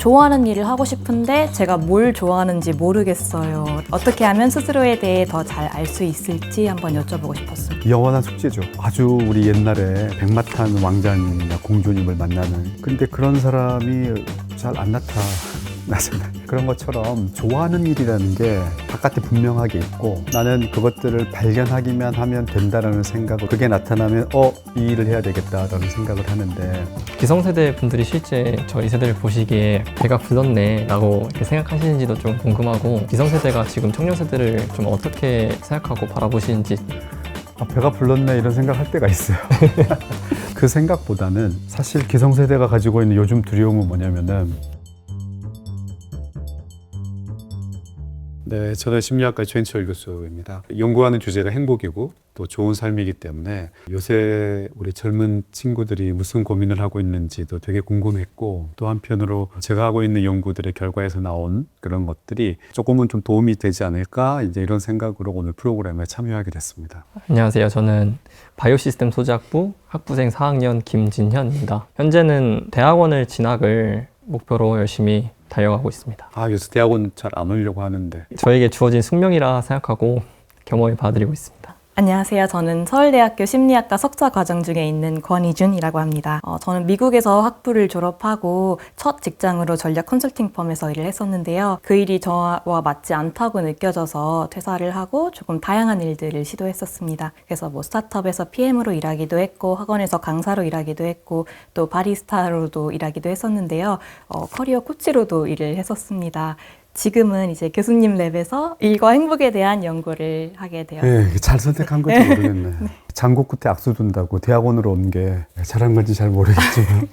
좋아하는 일을 하고 싶은데 제가 뭘 좋아하는지 모르겠어요. 어떻게 하면 스스로에 대해 더 잘 알 수 있을지 한번 여쭤보고 싶었습니다. 영원한 숙제죠. 아주 우리 옛날에 백마탄 왕자님이나 공주님을 만나는, 근데 그런 사람이 잘 안 나타나잖아요. 그런 것처럼 좋아하는 일이라는 게 바깥에 분명하게 있고 나는 그것들을 발견하기만 하면 된다라는 생각을, 그게 나타나면 이 일을 해야 되겠다라는 생각을 하는데, 기성세대 분들이 실제 저희 세대를 보시기에 배가 불렀네 라고 이렇게 생각하시는지도 좀 궁금하고, 기성세대가 지금 청년세대를 좀 어떻게 생각하고 바라보시는지. 배가 불렀네 이런 생각할 때가 있어요. 그 생각보다는 사실 기성세대가 가지고 있는 요즘 두려움은 뭐냐면은, 네, 저는 심리학과 최인철 교수입니다. 연구하는 주제가 행복이고 또 좋은 삶이기 때문에 요새 우리 젊은 친구들이 무슨 고민을 하고 있는지도 되게 궁금했고, 또 한편으로 제가 하고 있는 연구들의 결과에서 나온 그런 것들이 조금은 좀 도움이 되지 않을까, 이제 이런 생각으로 오늘 프로그램에 참여하게 됐습니다. 안녕하세요. 저는 바이오시스템 소재학부 학부생 4학년 김진현입니다. 현재는 대학원을 진학을 목표로 열심히 달려가고 있습니다. 요새 대학원 잘 안 오려고 하는데. 저에게 주어진 숙명이라 생각하고 겸허히 받아들이고 있습니다. 안녕하세요. 저는 서울대학교 심리학과 석사 과정 중에 있는 권희준이라고 합니다. 저는 미국에서 학부를 졸업하고 첫 직장으로 전략 컨설팅 펌에서 일을 했었는데요. 그 일이 저와 맞지 않다고 느껴져서 퇴사를 하고 조금 다양한 일들을 시도했었습니다. 그래서 스타트업에서 PM으로 일하기도 했고, 학원에서 강사로 일하기도 했고, 또 바리스타로도 일하기도 했었는데요. 커리어 코치로도 일을 했었습니다. 지금은 이제 교수님 랩에서 일과 행복에 대한 연구를 하게 되었습니다. 네, 잘 선택한 건지 모르겠네. 네. 장고 끝에 악수 둔다고 대학원으로 온 게 잘한 건지 잘 모르겠지만.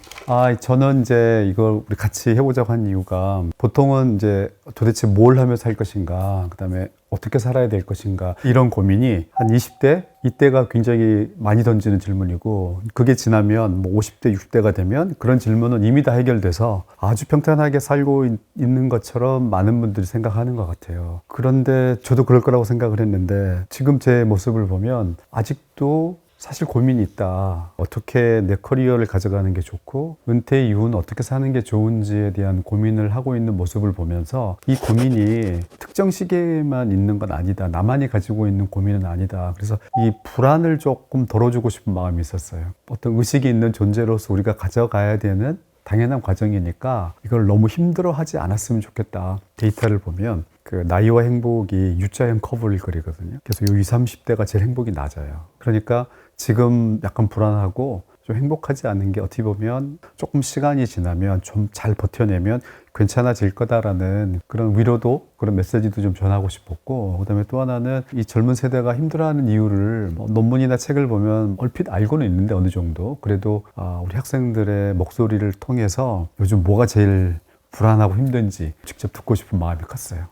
저는 이제 이걸 우리 같이 해보자고 한 이유가, 보통은 이제 도대체 뭘 하며 살 것인가, 그 다음에 어떻게 살아야 될 것인가, 이런 고민이 한 20대? 이때가 굉장히 많이 던지는 질문이고, 그게 지나면 50대, 60대가 되면 그런 질문은 이미 다 해결돼서 아주 평탄하게 살고 있는 것처럼 많은 분들이 생각하는 것 같아요. 그런데 저도 그럴 거라고 생각을 했는데, 지금 제 모습을 보면 아직도 사실 고민이 있다. 어떻게 내 커리어를 가져가는 게 좋고, 은퇴 이후는 어떻게 사는 게 좋은지에 대한 고민을 하고 있는 모습을 보면서, 이 고민이 특정 시기에만 있는 건 아니다. 나만이 가지고 있는 고민은 아니다. 그래서 이 불안을 조금 덜어주고 싶은 마음이 있었어요. 어떤 의식이 있는 존재로서 우리가 가져가야 되는 당연한 과정이니까 이걸 너무 힘들어하지 않았으면 좋겠다. 데이터를 보면 그 나이와 행복이 U자형 커브를 그리거든요. 그래서 요 20, 30대가 제일 행복이 낮아요. 그러니까 지금 약간 불안하고 좀 행복하지 않은 게 어떻게 보면 조금 시간이 지나면 좀 잘 버텨내면 괜찮아질 거다라는 그런 위로도, 그런 메시지도 좀 전하고 싶었고, 그다음에 또 하나는 이 젊은 세대가 힘들어하는 이유를 논문이나 책을 보면 얼핏 알고는 있는데 어느 정도, 그래도 우리 학생들의 목소리를 통해서 요즘 뭐가 제일 불안하고 힘든지 직접 듣고 싶은 마음이 컸어요.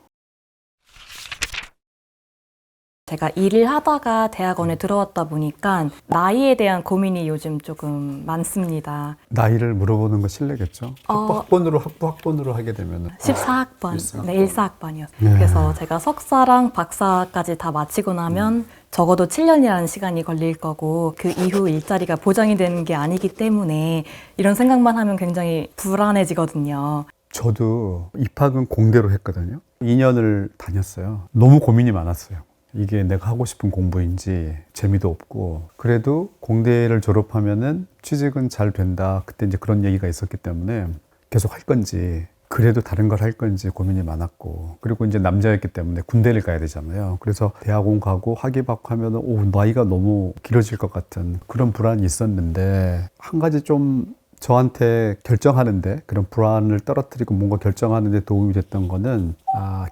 제가 일을 하다가 대학원에 들어왔다 보니까 나이에 대한 고민이 요즘 조금 많습니다. 나이를 물어보는 거 실례겠죠? 학번으로 하게 되면 14학번, 네, 14학번이었어요. 그래서 제가 석사랑 박사까지 다 마치고 나면 적어도 7년이라는 시간이 걸릴 거고, 그 이후 일자리가 보장이 되는 게 아니기 때문에 이런 생각만 하면 굉장히 불안해지거든요. 저도 입학은 공대로 했거든요. 2년을 다녔어요. 너무 고민이 많았어요. 이게 내가 하고 싶은 공부인지, 재미도 없고, 그래도 공대를 졸업하면은 취직은 잘 된다. 그때 이제 그런 얘기가 있었기 때문에 계속 할 건지, 그래도 다른 걸 할 건지 고민이 많았고, 그리고 이제 남자였기 때문에 군대를 가야 되잖아요. 그래서 대학원 가고 학위받고 하면은 나이가 너무 길어질 것 같은 그런 불안이 있었는데, 한 가지 좀 저한테 결정하는데, 그런 불안을 떨어뜨리고 뭔가 결정하는데 도움이 됐던 거는,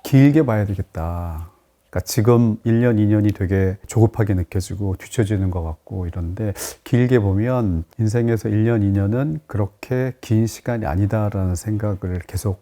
길게 봐야 되겠다. 그러니까 지금 1년, 2년이 되게 조급하게 느껴지고 뒤처지는 것 같고 이런데, 길게 보면 인생에서 1년, 2년은 그렇게 긴 시간이 아니다라는 생각을 계속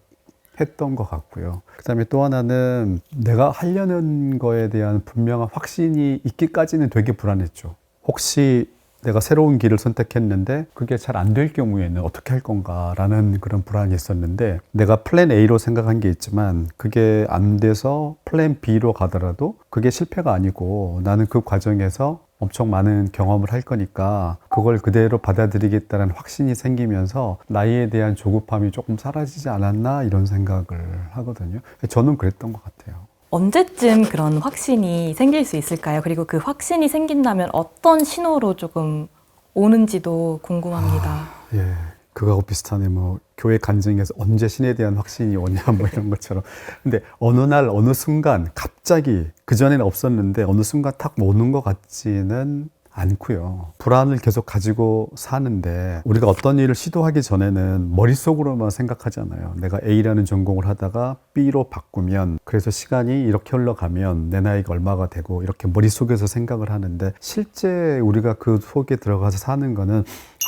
했던 것 같고요. 그 다음에 또 하나는 내가 하려는 거에 대한 분명한 확신이 있기까지는 되게 불안했죠. 혹시 내가 새로운 길을 선택했는데 그게 잘 안 될 경우에는 어떻게 할 건가라는 그런 불안이 있었는데, 내가 플랜 A로 생각한 게 있지만 그게 안 돼서 플랜 B로 가더라도 그게 실패가 아니고, 나는 그 과정에서 엄청 많은 경험을 할 거니까 그걸 그대로 받아들이겠다는 확신이 생기면서 나이에 대한 조급함이 조금 사라지지 않았나 이런 생각을 하거든요. 저는 그랬던 것 같아요. 언제쯤 그런 확신이 생길 수 있을까요? 그리고 그 확신이 생긴다면 어떤 신호로 조금 오는지도 궁금합니다. 예, 그거하고 비슷하네. 뭐 교회 간증에서 언제 신에 대한 확신이 오냐 뭐 이런 것처럼. 근데 어느 날 어느 순간 갑자기 그전에는 없었는데 어느 순간 탁 오는 것 같지는 않고요. 불안을 계속 가지고 사는데 우리가 어떤 일을 시도하기 전에는 머릿속으로만 생각하잖아요. 내가 A라는 전공을 하다가 B로 바꾸면 그래서 시간이 이렇게 흘러가면 내 나이가 얼마가 되고 이렇게 머릿속에서 생각을 하는데 실제 우리가 그 속에 들어가서 사는 거는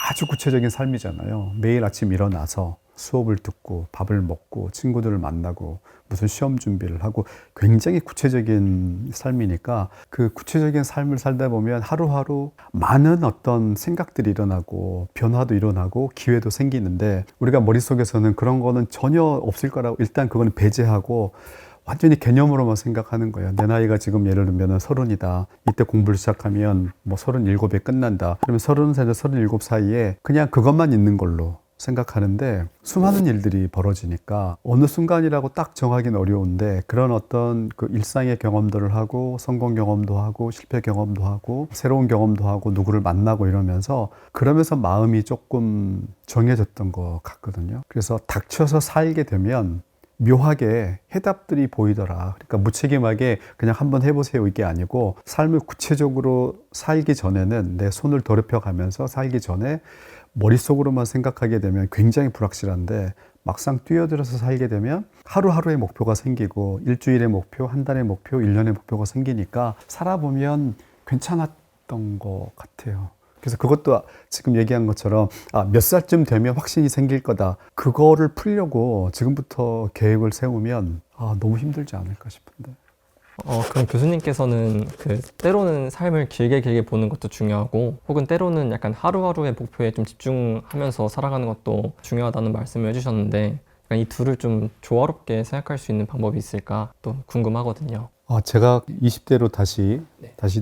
아주 구체적인 삶이잖아요. 매일 아침 일어나서 수업을 듣고 밥을 먹고 친구들을 만나고 무슨 시험 준비를 하고 굉장히 구체적인 삶이니까 그 구체적인 삶을 살다 보면 하루하루 많은 어떤 생각들이 일어나고 변화도 일어나고 기회도 생기는데 우리가 머릿속에서는 그런 거는 전혀 없을 거라고 일단 그거는 배제하고 완전히 개념으로만 생각하는 거예요. 내 나이가 지금 예를 들면 30이다. 이때 공부를 시작하면 뭐 37에 끝난다. 그러면 30살에서 37 사이에 그냥 그것만 있는 걸로 생각하는데 수많은 일들이 벌어지니까 어느 순간이라고 딱 정하기는 어려운데 그런 어떤 그 일상의 경험들을 하고 성공 경험도 하고 실패 경험도 하고 새로운 경험도 하고 누구를 만나고 이러면서 그러면서 마음이 조금 정해졌던 것 같거든요. 그래서 닥쳐서 살게 되면 묘하게 해답들이 보이더라. 그러니까 무책임하게 그냥 한번 해보세요 이게 아니고 삶을 구체적으로 살기 전에는 내 손을 더럽혀 가면서 살기 전에 머릿속으로만 생각하게 되면 굉장히 불확실한데 막상 뛰어들어서 살게 되면 하루하루의 목표가 생기고 일주일의 목표, 한 달의 목표, 1년의 목표가 생기니까 살아보면 괜찮았던 것 같아요. 그래서 그것도 지금 얘기한 것처럼 몇 살쯤 되면 확신이 생길 거다. 그거를 풀려고 지금부터 계획을 세우면 너무 힘들지 않을까 싶은데. 그럼 교수님께서는 그 때로는 삶을 길게 보는 것도 중요하고 혹은 때로는 약간 하루하루의 목표에 좀 집중하면서 살아가는 것도 중요하다는 말씀을 해주셨는데 이 둘을 좀 조화롭게 생각할 수 있는 방법이 있을까 또 궁금하거든요. 제가 20대로 다시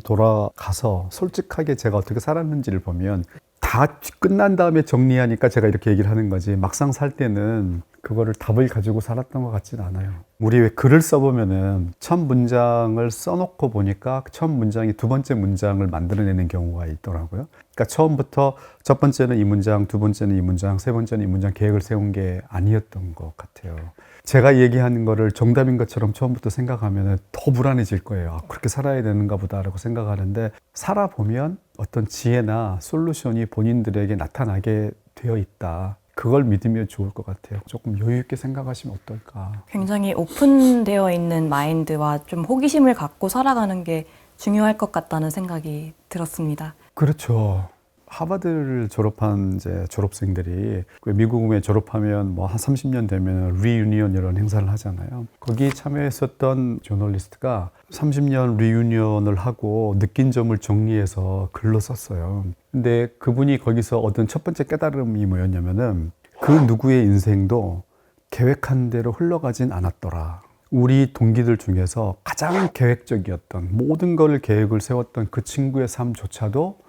돌아가서 솔직하게 제가 어떻게 살았는지를 보면 다 끝난 다음에 정리하니까 제가 이렇게 얘기를 하는 거지 막상 살 때는 그거를 답을 가지고 살았던 것 같진 않아요. 우리 왜 글을 써보면은 첫 문장을 써놓고 보니까 첫 문장이 두 번째 문장을 만들어내는 경우가 있더라고요. 그러니까 처음부터 첫 번째는 이 문장, 두 번째는 이 문장, 세 번째는 이 문장 계획을 세운 게 아니었던 것 같아요. 제가 얘기하는 거를 정답인 것처럼 처음부터 생각하면 더 불안해질 거예요. 그렇게 살아야 되는가 보다라고 생각하는데 살아보면 어떤 지혜나 솔루션이 본인들에게 나타나게 되어 있다. 그걸 믿으면 좋을 것 같아요. 조금 여유 있게 생각하시면 어떨까. 굉장히 오픈되어 있는 마인드와 좀 호기심을 갖고 살아가는 게 중요할 것 같다는 생각이 들었습니다. 그렇죠. 하버드를 졸업한 이제 졸업생들이 미국에 졸업하면 뭐 한 30년 되면 리유니언 이런 행사를 하잖아요. 거기 참여했었던 저널리스트가 30년 리유니언을 하고 느낀 점을 정리해서 글로 썼어요. 근데 그분이 거기서 얻은 첫 번째 깨달음이 뭐였냐면은 그 누구의 인생도 계획한 대로 흘러가진 않았더라. 우리 동기들 중에서 가장 계획적이었던 모든 걸 계획을 세웠던 그 친구의 삶조차도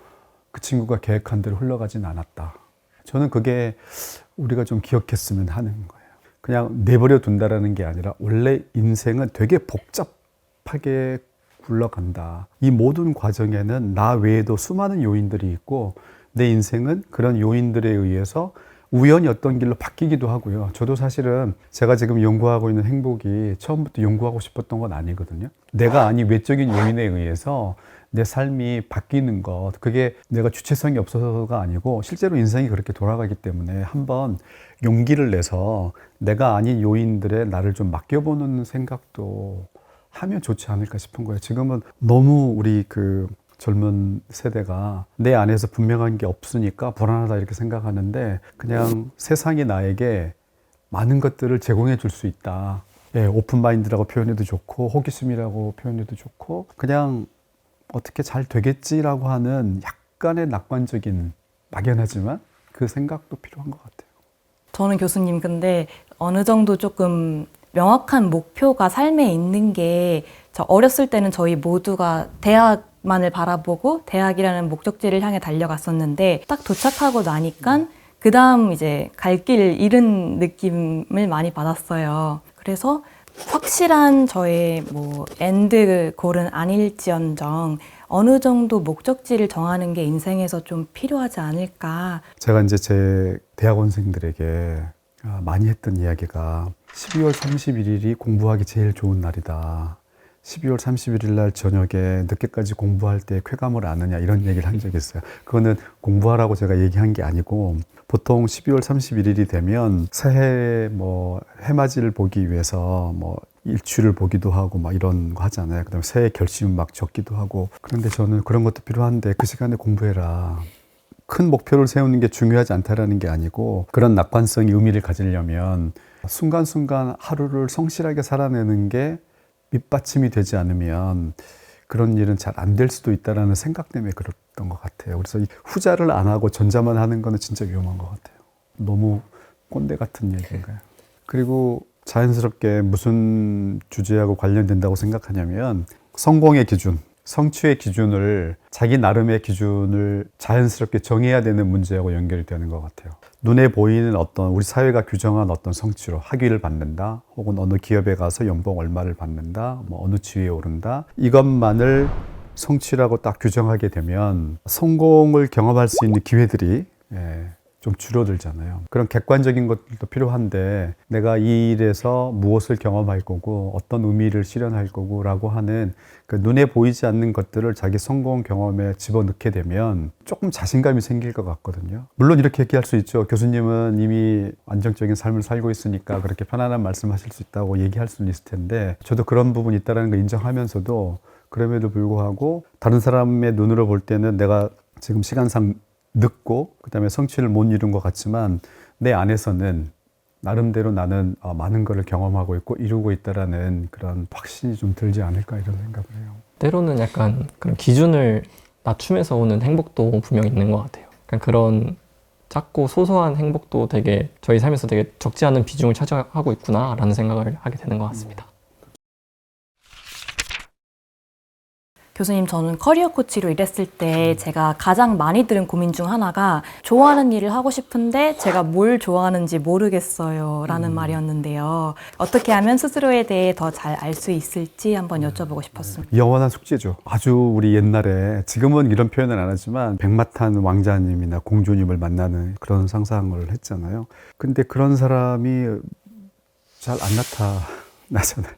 그 친구가 계획한 대로 흘러가진 않았다. 저는 그게 우리가 좀 기억했으면 하는 거예요. 그냥 내버려 둔다라는 게 아니라 원래 인생은 되게 복잡하게 굴러간다. 이 모든 과정에는 나 외에도 수많은 요인들이 있고 내 인생은 그런 요인들에 의해서 우연히 어떤 길로 바뀌기도 하고요. 저도 사실은 제가 지금 연구하고 있는 행복이 처음부터 연구하고 싶었던 건 아니거든요. 내가 아닌 외적인 요인에 의해서 내 삶이 바뀌는 것, 그게 내가 주체성이 없어서가 아니고 실제로 인생이 그렇게 돌아가기 때문에 한번 용기를 내서 내가 아닌 요인들에 나를 좀 맡겨보는 생각도 하면 좋지 않을까 싶은 거예요. 지금은 너무 우리 그 젊은 세대가 내 안에서 분명한 게 없으니까 불안하다 이렇게 생각하는데 그냥 세상이 나에게 많은 것들을 제공해 줄 수 있다. 예, 오픈마인드라고 표현해도 좋고 호기심이라고 표현해도 좋고 그냥 어떻게 잘 되겠지라고 하는 약간의 낙관적인 막연하지만 그 생각도 필요한 것 같아요. 저는 교수님 근데 어느 정도 조금 명확한 목표가 삶에 있는 게 저 어렸을 때는 저희 모두가 대학 만을 바라보고 대학이라는 목적지를 향해 달려갔었는데 딱 도착하고 나니까 그 다음 이제 갈 길을 잃은 느낌을 많이 받았어요. 그래서 확실한 저의 뭐 엔드 골은 아닐지언정 어느 정도 목적지를 정하는 게 인생에서 좀 필요하지 않을까. 제가 이제 제 대학원생들에게 많이 했던 이야기가 12월 31일이 공부하기 제일 좋은 날이다. 12월 31일 날 저녁에 늦게까지 공부할 때 쾌감을 아느냐 이런 얘기를 한 적이 있어요. 그거는 공부하라고 제가 얘기한 게 아니고 보통 12월 31일이 되면 새해 뭐 해맞이를 보기 위해서 뭐 일출을 보기도 하고 막 이런 거 하잖아요. 그다음에 새해 결심 막 적기도 하고. 그런데 저는 그런 것도 필요한데 그 시간에 공부해라. 큰 목표를 세우는 게 중요하지 않다라는 게 아니고 그런 낙관성이 의미를 가지려면 순간순간 하루를 성실하게 살아내는 게 밑받침이 되지 않으면 그런 일은 잘 안 될 수도 있다는 생각 때문에 그랬던 것 같아요. 그래서 이 후자를 안 하고 전자만 하는 거는 진짜 위험한 것 같아요. 너무 꼰대 같은 얘기인가요? 그리고 자연스럽게 무슨 주제하고 관련된다고 생각하냐면 성공의 기준, 성취의 기준을 자기 나름의 기준을 자연스럽게 정해야 되는 문제하고 연결이 되는 것 같아요. 눈에 보이는 어떤 우리 사회가 규정한 어떤 성취로 학위를 받는다 혹은 어느 기업에 가서 연봉 얼마를 받는다 뭐 어느 지위에 오른다 이것만을 성취라고 딱 규정하게 되면 성공을 경험할 수 있는 기회들이 좀 줄어들잖아요. 그런 객관적인 것들도 필요한데 내가 이 일에서 무엇을 경험할 거고 어떤 의미를 실현할 거고 라고 하는 그 눈에 보이지 않는 것들을 자기 성공 경험에 집어넣게 되면 조금 자신감이 생길 것 같거든요. 물론 이렇게 얘기할 수 있죠. 교수님은 이미 안정적인 삶을 살고 있으니까 그렇게 편안한 말씀하실 수 있다고 얘기할 수는 있을 텐데 저도 그런 부분이 있다는 걸 인정하면서도 그럼에도 불구하고 다른 사람의 눈으로 볼 때는 내가 지금 시간상 늦고 그다음에 성취를 못 이룬 것 같지만 내 안에서는 나름대로 나는 많은 것을 경험하고 있고 이루고 있다라는 그런 확신이 좀 들지 않을까 이런 생각을 해요. 때로는 약간 그런 기준을 낮추면서 오는 행복도 분명 있는 것 같아요. 약간 그런 작고 소소한 행복도 되게 저희 삶에서 되게 적지 않은 비중을 차지하고 있구나라는 생각을 하게 되는 것 같습니다. 교수님, 저는 커리어 코치로 일했을 때 제가 가장 많이 들은 고민 중 하나가 좋아하는 일을 하고 싶은데 제가 뭘 좋아하는지 모르겠어요 라는 말이었는데요. 어떻게 하면 스스로에 대해 더 잘 알 수 있을지 한번 여쭤보고 싶었습니다. 영원한 숙제죠. 아주 우리 옛날에 지금은 이런 표현을 안 하지만 백마탄 왕자님이나 공주님을 만나는 그런 상상을 했잖아요. 근데 그런 사람이 잘 안 나타나잖아요.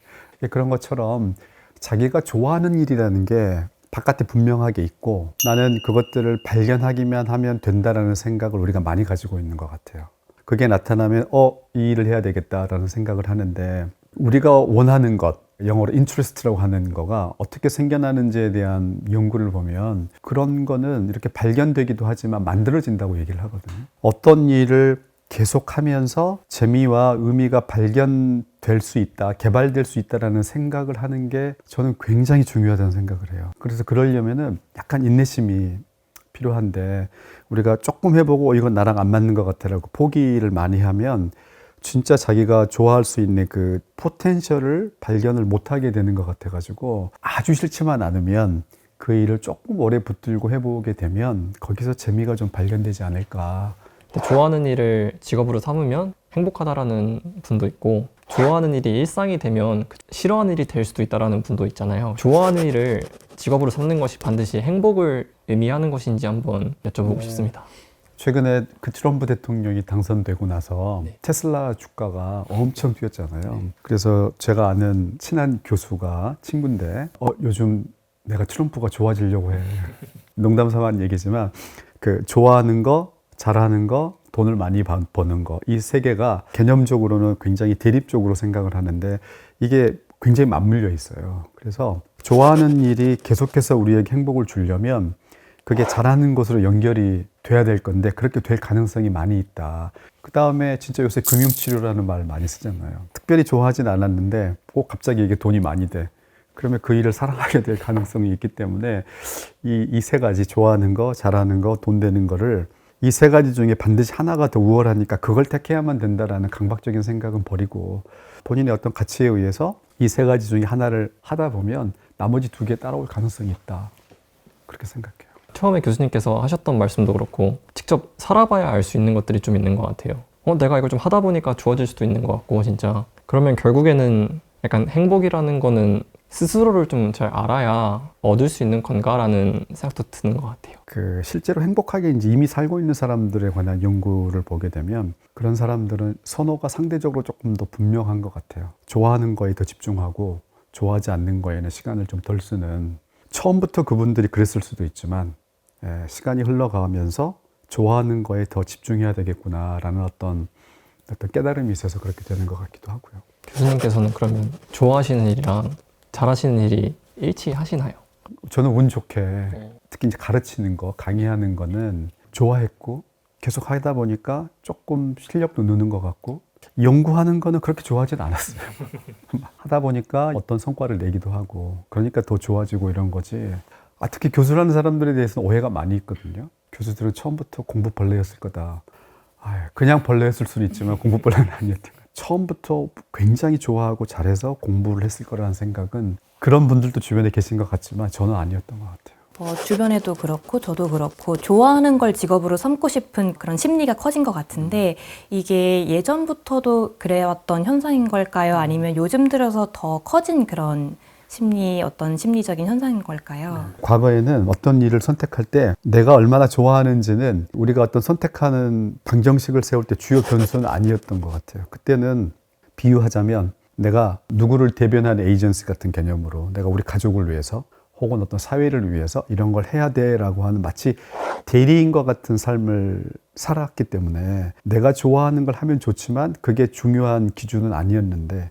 그런 것처럼 자기가 좋아하는 일이라는 게 바깥에 분명하게 있고 나는 그것들을 발견하기만 하면 된다라는 생각을 우리가 많이 가지고 있는 것 같아요. 그게 나타나면 이 일을 해야 되겠다라는 생각을 하는데 우리가 원하는 것, 영어로 interest라고 하는 거가 어떻게 생겨나는지에 대한 연구를 보면 그런 거는 이렇게 발견되기도 하지만 만들어진다고 얘기를 하거든요. 어떤 일을 계속하면서 재미와 의미가 발견될 수 있다, 개발될 수 있다라는 생각을 하는 게 저는 굉장히 중요하다는 생각을 해요. 그래서 그러려면은 약간 인내심이 필요한데 우리가 조금 해보고 이건 나랑 안 맞는 것 같아라고 포기를 많이 하면 진짜 자기가 좋아할 수 있는 그 포텐셜을 발견을 못하게 되는 것 같아가지고 아주 싫지만 않으면 그 일을 조금 오래 붙들고 해보게 되면 거기서 재미가 좀 발견되지 않을까. 좋아하는 일을 직업으로 삼으면 행복하다라는 분도 있고 좋아하는 일이 일상이 되면 싫어하는 일이 될 수도 있다라는 분도 있잖아요. 좋아하는 일을 직업으로 삼는 것이 반드시 행복을 의미하는 것인지 한번 여쭤보고 싶습니다. 최근에 그 트럼프 대통령이 당선되고 나서 테슬라 주가가 엄청 뛰었잖아요. 그래서 제가 아는 친한 교수가 친구인데 요즘 내가 트럼프가 좋아지려고 해. 농담 삼아 한 얘기지만 그 좋아하는 거, 잘하는 거, 돈을 많이 버는 거, 이 세 개가 개념적으로는 굉장히 대립적으로 생각을 하는데 이게 굉장히 맞물려 있어요. 그래서 좋아하는 일이 계속해서 우리에게 행복을 주려면 그게 잘하는 것으로 연결이 돼야 될 건데 그렇게 될 가능성이 많이 있다. 그 다음에 진짜 요새 금융치료라는 말을 많이 쓰잖아요. 특별히 좋아하진 않았는데 갑자기 이게 돈이 많이 돼. 그러면 그 일을 사랑하게 될 가능성이 있기 때문에 이 세 가지 좋아하는 거, 잘하는 거, 돈 되는 거를 이 세 가지 중에 반드시 하나가 더 우월하니까 그걸 택해야만 된다라는 강박적인 생각은 버리고 본인의 어떤 가치에 의해서 이 세 가지 중에 하나를 하다 보면 나머지 두 개 따라올 가능성이 있다. 그렇게 생각해요. 처음에 교수님께서 하셨던 말씀도 그렇고 직접 살아봐야 알 수 있는 것들이 좀 있는 것 같아요. 내가 이걸 좀 하다 보니까 좋아질 수도 있는 것 같고 진짜 그러면 결국에는 약간 행복이라는 거는 스스로를 좀 잘 알아야 얻을 수 있는 건가라는 생각도 드는 것 같아요. 그 실제로 행복하게 이제 이미 살고 있는 사람들에 관한 연구를 보게 되면 그런 사람들은 선호가 상대적으로 조금 더 분명한 것 같아요. 좋아하는 거에 더 집중하고 좋아하지 않는 거에는 시간을 좀 덜 쓰는, 처음부터 그분들이 그랬을 수도 있지만 시간이 흘러가면서 좋아하는 거에 더 집중해야 되겠구나라는 어떤 깨달음이 있어서 그렇게 되는 것 같기도 하고요. 교수님께서는 그러면 좋아하시는 일이랑 잘하시는 일이 일치하시나요? 저는 운 좋게 특히 이제 가르치는 거, 강의하는 거는 좋아했고 계속 하다 보니까 조금 실력도 느는 것 같고, 연구하는 거는 그렇게 좋아하진 않았어요. 하다 보니까 어떤 성과를 내기도 하고 그러니까 더 좋아지고 이런 거지. 특히 교수라는 사람들에 대해서는 오해가 많이 있거든요. 교수들은 처음부터 공부 벌레였을 거다. 그냥 벌레였을 수는 있지만 공부 벌레는 아니었던 거예요. 처음부터 굉장히 좋아하고 잘해서 공부를 했을 거라는 생각은, 그런 분들도 주변에 계신 것 같지만 저는 아니었던 것 같아요. 주변에도 그렇고 저도 그렇고 좋아하는 걸 직업으로 삼고 싶은 그런 심리가 커진 것 같은데, 이게 예전부터도 그래왔던 현상인 걸까요? 아니면 요즘 들어서 더 커진 그런 어떤 심리적인 현상인 걸까요? 과거에는 어떤 일을 선택할 때 내가 얼마나 좋아하는지는 우리가 어떤 선택하는 방정식을 세울 때 주요 변수는 아니었던 것 같아요. 그때는 비유하자면 내가 누구를 대변하는 에이전시 같은 개념으로 내가 우리 가족을 위해서 혹은 어떤 사회를 위해서 이런 걸 해야 돼라고 하는 마치 대리인과 같은 삶을 살았기 때문에 내가 좋아하는 걸 하면 좋지만 그게 중요한 기준은 아니었는데,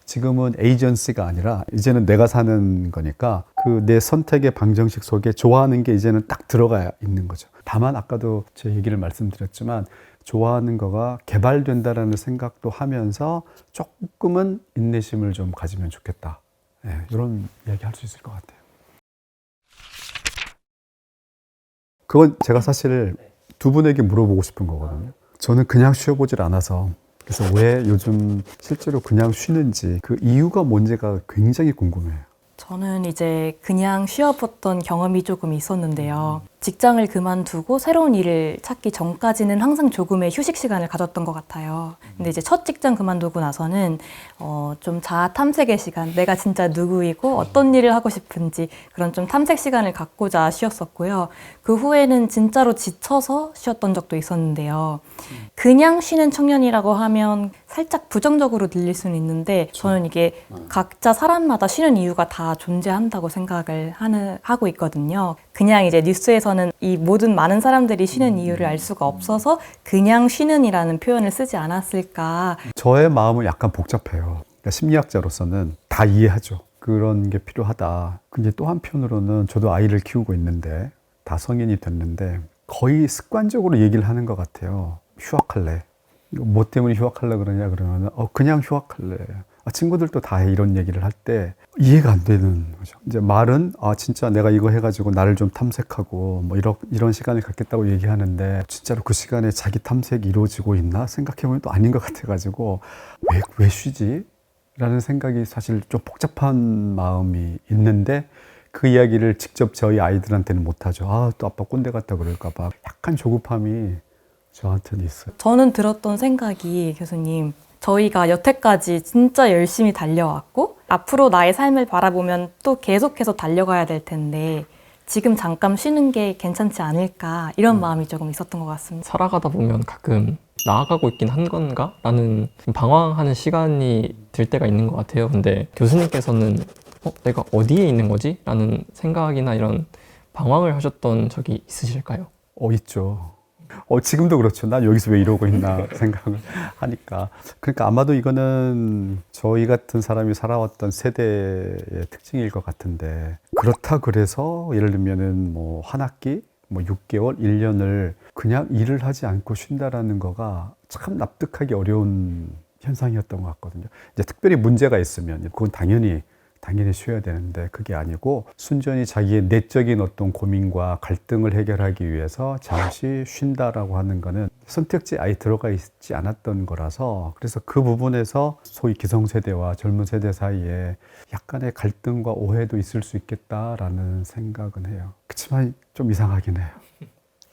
지금은 에이전시가 아니라 이제는 내가 사는 거니까 그 내 선택의 방정식 속에 좋아하는 게 이제는 딱 들어가 있는 거죠. 다만 아까도 제 얘기를 말씀드렸지만 좋아하는 거가 개발된다라는 생각도 하면서 조금은 인내심을 좀 가지면 좋겠다. 이런 이야기 할 수 있을 것 같아요. 그건 제가 사실 두 분에게 물어보고 싶은 거거든요. 저는 그냥 쉬어보질 않아서, 그래서 왜 요즘 실제로 그냥 쉬는지 그 이유가 뭔지가 굉장히 궁금해요. 저는 이제 그냥 쉬어봤던 경험이 조금 있었는데요. 직장을 그만두고 새로운 일을 찾기 전까지는 항상 조금의 휴식 시간을 가졌던 것 같아요. 근데 이제 첫 직장 그만두고 나서는 좀 자아 탐색의 시간, 내가 진짜 누구이고 어떤 일을 하고 싶은지 그런 좀 탐색 시간을 갖고자 쉬었었고요. 그 후에는 진짜로 지쳐서 쉬었던 적도 있었는데요. 그냥 쉬는 청년이라고 하면 살짝 부정적으로 들릴 수는 있는데, 저는 이게 각자 사람마다 쉬는 이유가 다 존재한다고 생각을 하고 있거든요. 그냥 이제 뉴스에서는 이 모든 많은 사람들이 쉬는 이유를 알 수가 없어서 그냥 쉬는이라는 표현을 쓰지 않았을까. 저의 마음은 약간 복잡해요. 그러니까 심리학자로서는 다 이해하죠. 그런 게 필요하다. 근데 또 한편으로는 저도 아이를 키우고 있는데 다 성인이 됐는데 거의 습관적으로 얘기를 하는 것 같아요. 휴학할래. 뭐 때문에 휴학할래 그러냐 그러면 그냥 휴학할래. 친구들도 다 이런 얘기를 할 때 이해가 안 되는 거죠. 이제 말은 진짜 내가 이거 해가지고 나를 좀 탐색하고 뭐 이런 시간을 갖겠다고 얘기하는데, 진짜로 그 시간에 자기 탐색이 이루어지고 있나 생각해보면 또 아닌 것 같아가지고 왜 쉬지? 라는 생각이 사실 좀 복잡한 마음이 있는데, 그 이야기를 직접 저희 아이들한테는 못하죠. 또 아빠 꼰대 같다 그럴까봐 약간 조급함이 저한테는 있어요. 저는 들었던 생각이, 교수님, 저희가 여태까지 진짜 열심히 달려왔고 앞으로 나의 삶을 바라보면 또 계속해서 달려가야 될 텐데 지금 잠깐 쉬는 게 괜찮지 않을까, 이런 마음이 조금 있었던 것 같습니다. 살아가다 보면 가끔 나아가고 있긴 한 건가? 라는 좀 방황하는 시간이 들 때가 있는 것 같아요. 근데 교수님께서는 내가 어디에 있는 거지? 라는 생각이나 이런 방황을 하셨던 적이 있으실까요? 있죠. 지금도 그렇죠. 난 여기서 왜 이러고 있나 생각을 하니까. 그러니까 아마도 이거는 저희 같은 사람이 살아왔던 세대의 특징일 것 같은데, 그렇다 그래서 예를 들면은 뭐 한 학기, 뭐 6개월, 1년을 그냥 일을 하지 않고 쉰다라는 거가 참 납득하기 어려운 현상이었던 것 같거든요. 이제 특별히 문제가 있으면 그건 당연히 당연히 쉬어야 되는데 그게 아니고 순전히 자기의 내적인 어떤 고민과 갈등을 해결하기 위해서 잠시 쉰다라고 하는 거는 선택지에 아예 들어가 있지 않았던 거라서 그래서 그 부분에서 소위 기성세대와 젊은 세대 사이에 약간의 갈등과 오해도 있을 수 있겠다라는 생각은 해요. 그렇지만 좀 이상하긴 해요.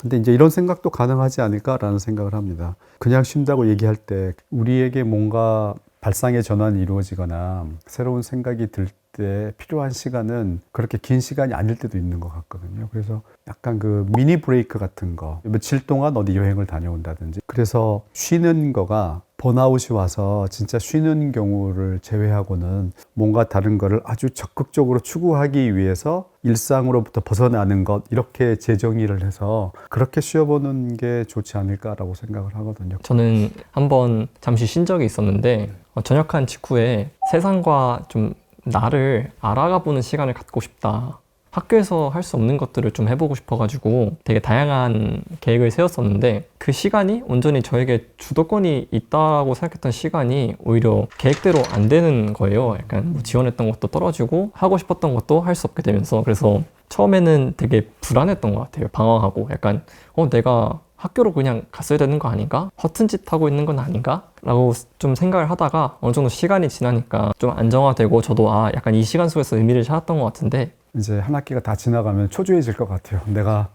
근데 이제 이런 생각도 가능하지 않을까라는 생각을 합니다. 그냥 쉰다고 얘기할 때 우리에게 뭔가 발상의 전환이 이루어지거나 새로운 생각이 들 때 필요한 시간은 그렇게 긴 시간이 아닐 때도 있는 것 같거든요. 그래서 약간 그 미니 브레이크 같은 거, 며칠 동안 어디 여행을 다녀온다든지. 그래서 쉬는 거가 번아웃이 와서 진짜 쉬는 경우를 제외하고는 뭔가 다른 거를 아주 적극적으로 추구하기 위해서 일상으로부터 벗어나는 것, 이렇게 재정의를 해서 그렇게 쉬어보는 게 좋지 않을까라고 생각을 하거든요. 저는 한번 잠시 쉰 적이 있었는데 전역한 직후에 세상과 좀 나를 알아가 보는 시간을 갖고 싶다. 학교에서 할 수 없는 것들을 좀 해보고 싶어가지고 되게 다양한 계획을 세웠었는데 그 시간이 온전히 저에게 주도권이 있다고 생각했던 시간이 오히려 계획대로 안 되는 거예요. 약간 뭐 지원했던 것도 떨어지고 하고 싶었던 것도 할 수 없게 되면서 그래서 처음에는 되게 불안했던 것 같아요. 방황하고 약간 내가 학교로 그냥 갔어야 되는 거 아닌가? 허튼 짓 하고 있는 건 아닌가? 라고 좀 생각을 하다가 어느 정도 시간이 지나니까 좀 안정화되고 저도 약간 이 시간 속에서 의미를 찾았던 것 같은데 이제 한 학기가 다 지나가면 초조해질 것 같아요. 내가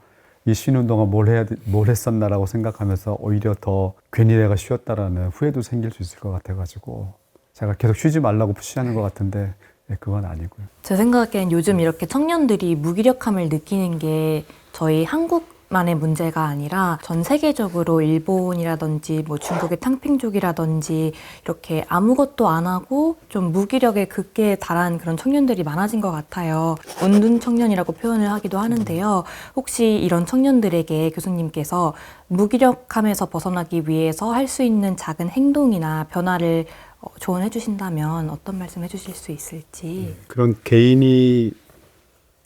이 쉬는 동안 뭘 했었나라고 생각하면서 오히려 더 괜히 내가 쉬었다라는 후회도 생길 수 있을 것 같아가지고 제가 계속 쉬지 말라고 푸시하는 것 같은데 그건 아니고요. 제 생각엔 요즘 이렇게 청년들이 무기력함을 느끼는 게 저희 한국만의 문제가 아니라 전 세계적으로 일본이라든지 뭐 중국의 탕핑족이라든지 이렇게 아무것도 안 하고 좀 무기력의 극계에 달한 그런 청년들이 많아진 것 같아요. 운둔 청년이라고 표현을 하기도 하는데요. 혹시 이런 청년들에게 교수님께서 무기력함에서 벗어나기 위해서 할 수 있는 작은 행동이나 변화를 조언해 주신다면 어떤 말씀 해주실 수 있을지. 그런 개인이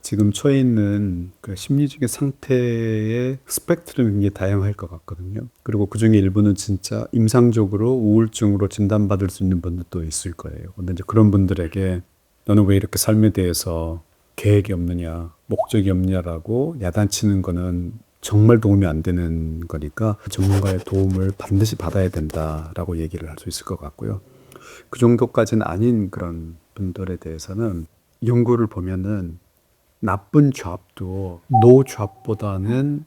지금 처해 있는 그 심리적인 상태의 스펙트럼이 굉장히 다양할 것 같거든요. 그리고 그 중에 일부는 진짜 임상적으로 우울증으로 진단받을 수 있는 분들도 있을 거예요. 근데 이제 그런 분들에게 너는 왜 이렇게 삶에 대해서 계획이 없느냐, 목적이 없느냐라고 야단치는 거는 정말 도움이 안 되는 거니까 전문가의 도움을 반드시 받아야 된다라고 얘기를 할 수 있을 것 같고요. 그 정도까지는 아닌 그런 분들에 대해서는 연구를 보면은 나쁜 잡도 노 잡보다는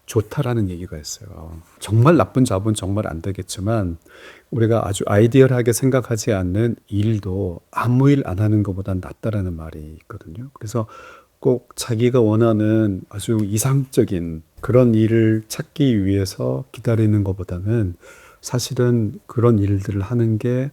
좋다라는 얘기가 있어요. 정말 나쁜 잡은 정말 안 되겠지만 우리가 아주 아이디얼하게 생각하지 않는 일도 아무 일 안 하는 것보다 낫다라는 말이 있거든요. 그래서 꼭 자기가 원하는 아주 이상적인 그런 일을 찾기 위해서 기다리는 것보다는 사실은 그런 일들을 하는 게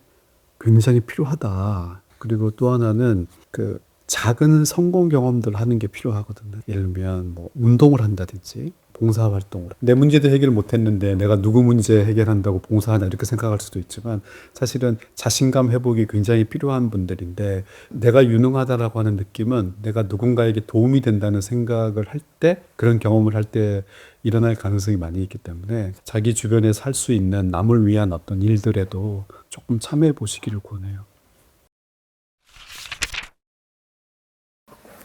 굉장히 필요하다. 그리고 또 하나는 그 작은 성공 경험들을 하는 게 필요하거든요. 예를 들면 뭐 운동을 한다든지 봉사활동을 내 문제도 해결 못했는데 내가 누구 문제 해결한다고 봉사하나 이렇게 생각할 수도 있지만 사실은 자신감 회복이 굉장히 필요한 분들인데 내가 유능하다라고 하는 느낌은 내가 누군가에게 도움이 된다는 생각을 할 때 그런 경험을 할 때 일어날 가능성이 많이 있기 때문에 자기 주변에서 할 수 있는 남을 위한 어떤 일들에도 조금 참여해 보시기를 권해요.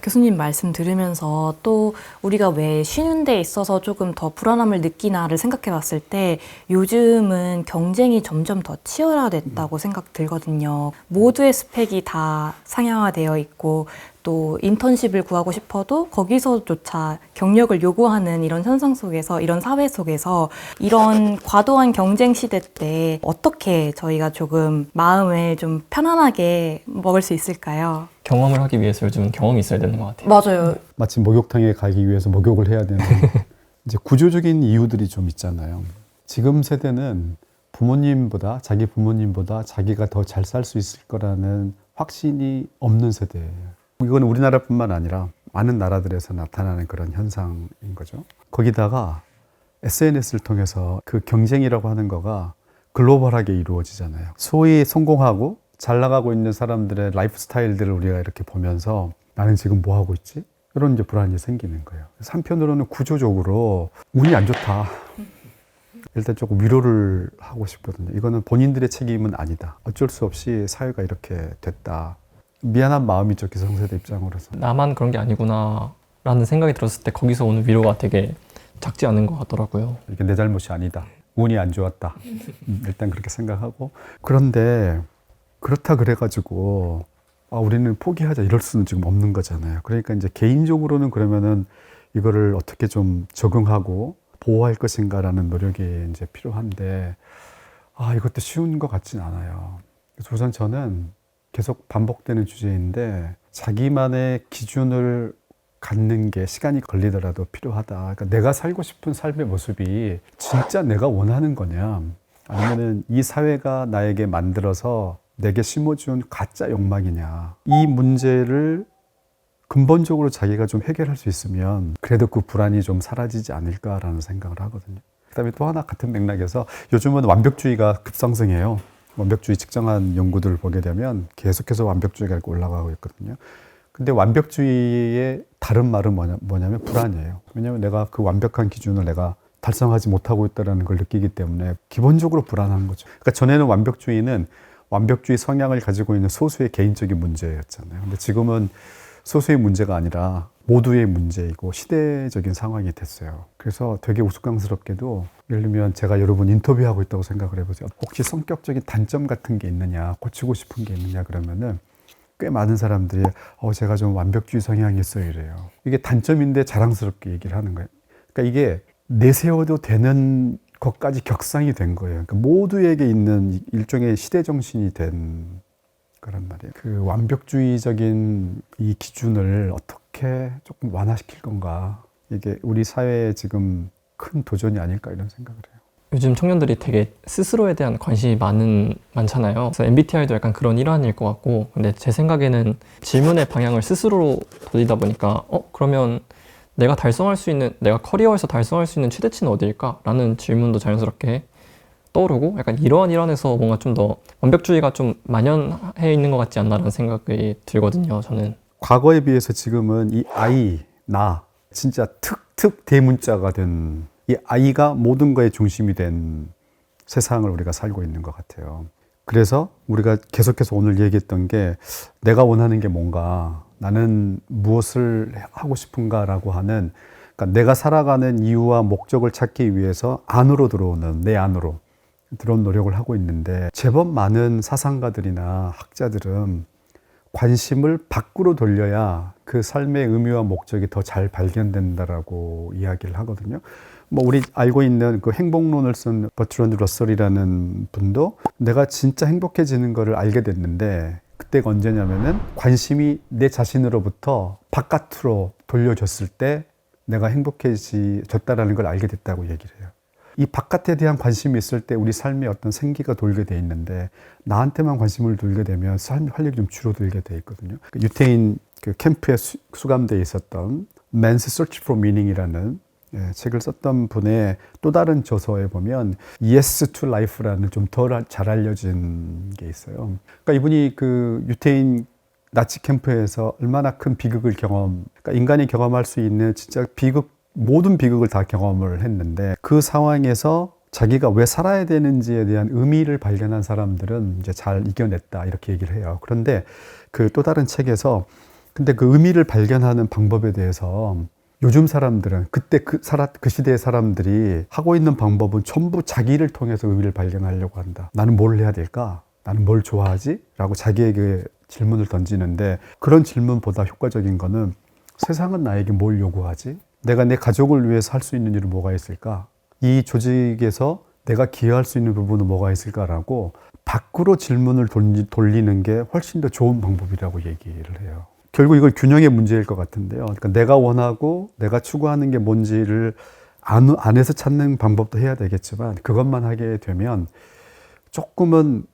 교수님 말씀 들으면서 또 우리가 왜 쉬는 데 있어서 조금 더 불안함을 느끼나를 생각해 봤을 때 요즘은 경쟁이 점점 더 치열화됐다고 생각 들거든요. 모두의 스펙이 다 상향화되어 있고 또 인턴십을 구하고 싶어도 거기서조차 경력을 요구하는 이런 현상 속에서, 이런 사회 속에서 이런 과도한 경쟁 시대 때 어떻게 저희가 조금 마음을 좀 편안하게 먹을 수 있을까요? 경험을 하기 위해서 요즘은 경험이 있어야 되는 것 같아요. 맞아요. 마치 목욕탕에 가기 위해서 목욕을 해야 되는 이제 구조적인 이유들이 좀 있잖아요. 지금 세대는 자기 부모님보다 자기가 더 잘 살 수 있을 거라는 확신이 없는 세대예요. 이건 우리나라뿐만 아니라 많은 나라들에서 나타나는 그런 현상인 거죠. 거기다가 SNS를 통해서 그 경쟁이라고 하는 거가 글로벌하게 이루어지잖아요. 소위 성공하고 잘 나가고 있는 사람들의 라이프 스타일들을 우리가 이렇게 보면서 나는 지금 뭐 하고 있지? 이런 이제 불안이 생기는 거예요. 그래서 한편으로는 구조적으로 운이 안 좋다. 일단 조금 위로를 하고 싶거든요. 이거는 본인들의 책임은 아니다. 어쩔 수 없이 사회가 이렇게 됐다. 미안한 마음이죠, 기성세대 입장으로서. 나만 그런 게 아니구나 라는 생각이 들었을 때 거기서 오는 위로가 되게 작지 않은 것 같더라고요. 이게 내 잘못이 아니다. 운이 안 좋았다. 일단 그렇게 생각하고. 그런데 그렇다 그래가지고 우리는 포기하자 이럴 수는 지금 없는 거잖아요. 그러니까 이제 개인적으로는 그러면은 이거를 어떻게 좀 적응하고 보호할 것인가라는 노력이 이제 필요한데 이것도 쉬운 것 같진 않아요. 그래서 우선 저는 계속 반복되는 주제인데 자기만의 기준을 갖는 게 시간이 걸리더라도 필요하다. 그러니까 내가 살고 싶은 삶의 모습이 진짜 내가 원하는 거냐, 아니면은 이 사회가 나에게 만들어서 내게 심어준 가짜 욕망이냐. 이 문제를 근본적으로 자기가 좀 해결할 수 있으면 그래도 그 불안이 좀 사라지지 않을까라는 생각을 하거든요. 그다음에 또 하나 같은 맥락에서 요즘은 완벽주의가 급상승해요. 완벽주의 측정한 연구들을 보게 되면 계속해서 완벽주의가 이렇게 올라가고 있거든요. 근데 완벽주의의 다른 말은 뭐냐면 불안이에요. 왜냐하면 내가 그 완벽한 기준을 내가 달성하지 못하고 있다는 걸 느끼기 때문에 기본적으로 불안한 거죠. 그러니까 전에는 완벽주의는 완벽주의 성향을 가지고 있는 소수의 개인적인 문제였잖아요. 근데 지금은 소수의 문제가 아니라 모두의 문제이고 시대적인 상황이 됐어요. 그래서 되게 우스꽝스럽게도 예를 들면 제가 여러분 인터뷰하고 있다고 생각을 해보세요. 혹시 성격적인 단점 같은 게 있느냐, 고치고 싶은 게 있느냐 그러면은 꽤 많은 사람들이 제가 좀 완벽주의 성향이 있어요 이래요. 이게 단점인데 자랑스럽게 얘기를 하는 거예요. 그러니까 이게 내세워도 되는 것까지 격상이 된 거예요. 그러니까 모두에게 있는 일종의 시대 정신이 된 거란 말이에요. 그 완벽주의적인 이 기준을 어떻게 조금 완화시킬 건가. 이게 우리 사회에 지금 큰 도전이 아닐까 이런 생각을 해요. 요즘 청년들이 되게 스스로에 대한 관심이 많잖아요. 그래서 MBTI도 약간 그런 일환일 것 같고, 근데 제 생각에는 질문의 방향을 스스로 돌리다 보니까 그러면 내가 달성할 수 있는, 내가 커리어에서 달성할 수 있는 최대치는 어디일까? 라는 질문도 자연스럽게 떠오르고, 약간 이러한 일환에서 뭔가 좀 더 완벽주의가 좀 만연해 있는 것 같지 않나라는 생각이 들거든요, 저는. 과거에 비해서 지금은 이 나 진짜 툭툭 대문자가 된 이 아이가 모든 거의 중심이 된 세상을 우리가 살고 있는 것 같아요. 그래서 우리가 계속해서 오늘 얘기했던 게 내가 원하는 게 뭔가, 나는 무엇을 하고 싶은가라고 하는, 그러니까 내가 살아가는 이유와 목적을 찾기 위해서 안으로 들어오는, 내 안으로 들어온 노력을 하고 있는데, 제법 많은 사상가들이나 학자들은 관심을 밖으로 돌려야 그 삶의 의미와 목적이 더 잘 발견된다라고 이야기를 하거든요. 우리 알고 있는 그 행복론을 쓴 버트런드 러셀이라는 분도 내가 진짜 행복해지는 거를 알게 됐는데, 그때가 언제냐면은 관심이 내 자신으로부터 바깥으로 돌려졌을 때 내가 행복해졌다라는 걸 알게 됐다고 얘기를 해요. 이 바깥에 대한 관심이 있을 때 우리 삶에 어떤 생기가 돌게 돼 있는데, 나한테만 관심을 돌게 되면 삶의 활력이 좀 줄어들게 돼 있거든요. 유태인 그 캠프에 수감되어 있었던 Man's Search for Meaning이라는 책을 썼던 분의 또 다른 저서에 보면 Yes to Life라는 좀 더 잘 알려진 게 있어요. 그러니까 이분이 그 유태인 나치 캠프에서 얼마나 큰 비극을 그러니까 인간이 경험할 수 있는 진짜 모든 비극을 다 경험을 했는데, 그 상황에서 자기가 왜 살아야 되는지에 대한 의미를 발견한 사람들은 이제 잘 이겨냈다 이렇게 얘기를 해요. 그런데 그 또 다른 책에서 근데 그 의미를 발견하는 방법에 대해서 요즘 사람들은 그때 그 시대의 사람들이 하고 있는 방법은 전부 자기를 통해서 의미를 발견하려고 한다. 나는 뭘 해야 될까? 나는 뭘 좋아하지? 라고 자기에게 질문을 던지는데, 그런 질문보다 효과적인 거는 세상은 나에게 뭘 요구하지? 내가 내 가족을 위해서 할 수 있는 일은 뭐가 있을까? 이 조직에서 내가 기여할 수 있는 부분은 뭐가 있을까라고 밖으로 질문을 돌리는 게 훨씬 더 좋은 방법이라고 얘기를 해요. 결국 이걸 균형의 문제일 것 같은데요. 그러니까 내가 원하고 내가 추구하는 게 뭔지를 안에서 찾는 방법도 해야 되겠지만, 그것만 하게 되면 조금은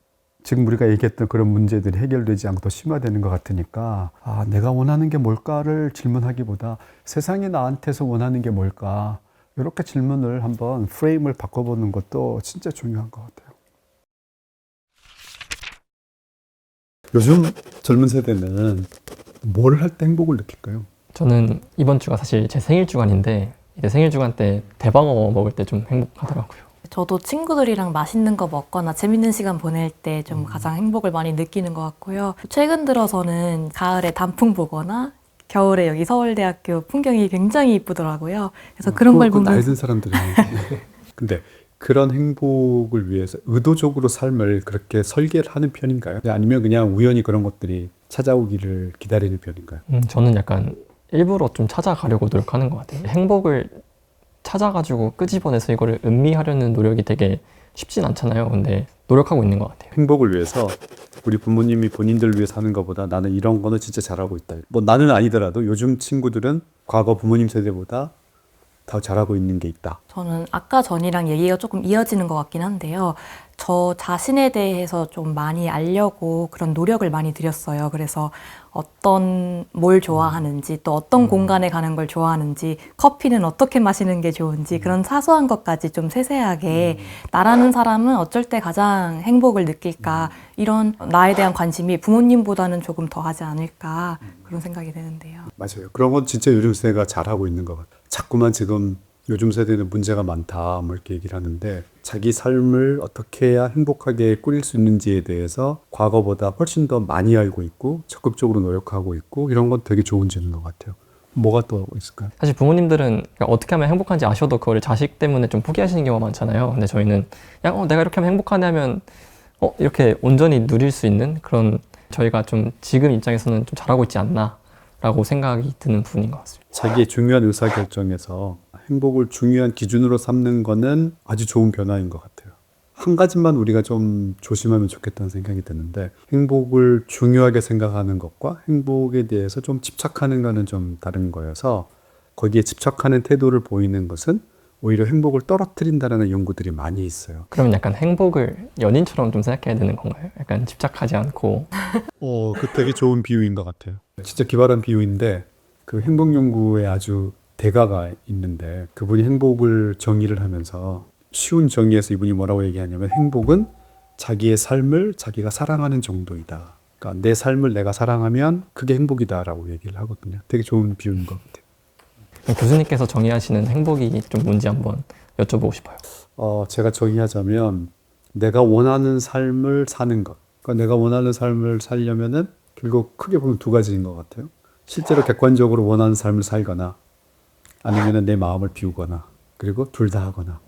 지금 우리가 얘기했던 그런 문제들이 해결되지 않고 더 심화되는 것 같으니까, 내가 원하는 게 뭘까를 질문하기보다 세상이 나한테서 원하는 게 뭘까, 이렇게 질문을 한번 프레임을 바꿔보는 것도 진짜 중요한 것 같아요. 요즘 젊은 세대는 뭘 할 때 행복을 느낄까요? 저는 이번 주가 사실 제 생일 주간인데, 이제 생일 주간 때 대방어 먹을 때 좀 행복하더라고요. 저도 친구들이랑 맛있는 거 먹거나 재밌는 시간 보낼 때 좀 가장 행복을 많이 느끼는 것 같고요. 최근 들어서는 가을에 단풍 보거나 겨울에 여기 서울대학교 풍경이 굉장히 이쁘더라고요. 그래서 그런 걸 보면서 나이 든 사람들이 근데 그런 행복을 위해서 의도적으로 삶을 그렇게 설계를 하는 편인가요? 아니면 그냥 우연히 그런 것들이 찾아오기를 기다리는 편인가요? 저는 약간 일부러 좀 찾아가려고 노력하는 것 같아요. 행복을 찾아가지고 끄집어내서 이거를 음미하려는 노력이 되게 쉽진 않잖아요. 근데 노력하고 있는 것 같아요. 행복을 위해서 우리 부모님이 본인들 위해 사는 것보다 나는 이런 거는 진짜 잘하고 있다. 뭐 나는 아니더라도 요즘 친구들은 과거 부모님 세대보다 더 잘하고 있는 게 있다. 저는 아까 전이랑 얘기가 조금 이어지는 것 같긴 한데요. 저 자신에 대해서 좀 많이 알려고 그런 노력을 많이 들였어요. 그래서 뭘 좋아하는지, 또 어떤 공간에 가는 걸 좋아하는지, 커피는 어떻게 마시는 게 좋은지, 그런 사소한 것까지 좀 세세하게 나라는 사람은 어쩔 때 가장 행복을 느낄까, 이런 나에 대한 관심이 부모님보다는 조금 더 하지 않을까, 그런 생각이 드는데요. 맞아요. 그런 건 진짜 요즘 세대가 잘하고 있는 것 같아요. 자꾸만 지금 요즘 세대는 문제가 많다 뭐 이렇게 얘기를 하는데 자기 삶을 어떻게 해야 행복하게 꾸릴 수 있는지에 대해서 과거보다 훨씬 더 많이 알고 있고 적극적으로 노력하고 있고 이런 건 되게 좋은 점인 것 같아요. 뭐가 또 있을까요? 사실 부모님들은 그러니까 어떻게 하면 행복한지 아셔도 그걸 자식 때문에 좀 포기하시는 경우가 많잖아요. 근데 저희는 그냥 내가 이렇게 하면 행복하네 하면 이렇게 온전히 누릴 수 있는 그런 저희가 좀 지금 입장에서는 좀 잘하고 있지 않나 라고 생각이 드는 부분인 것 같습니다. 자기의 중요한 의사결정에서 행복을 중요한 기준으로 삼는 거는 아주 좋은 변화인 것 같아요. 한 가지만 우리가 좀 조심하면 좋겠다는 생각이 드는데 행복을 중요하게 생각하는 것과 행복에 대해서 좀 집착하는 거는 좀 다른 거여서 거기에 집착하는 태도를 보이는 것은 오히려 행복을 떨어뜨린다는 연구들이 많이 있어요. 그러면 약간 행복을 연인처럼 좀 생각해야 되는 건가요? 약간 집착하지 않고. 그 되게 좋은 비유인 것 같아요. 진짜 기발한 비유인데 그 행복 연구에 아주 대가가 있는데 그분이 행복을 정의를 하면서 쉬운 정의에서 이분이 뭐라고 얘기하냐면 행복은 자기의 삶을 자기가 사랑하는 정도이다. 그러니까 내 삶을 내가 사랑하면 그게 행복이다라고 얘기를 하거든요. 되게 좋은 비유인 것 같아요. 교수님께서 정의하시는 행복이 좀 뭔지 한번 여쭤보고 싶어요. 제가 정의하자면 내가 원하는 삶을 사는 것. 그러니까 내가 원하는 삶을 살려면은 결국 크게 보면 두 가지인 것 같아요. 실제로 객관적으로 원하는 삶을 살거나 아니면은 내 마음을 비우거나 그리고 둘 다 하거나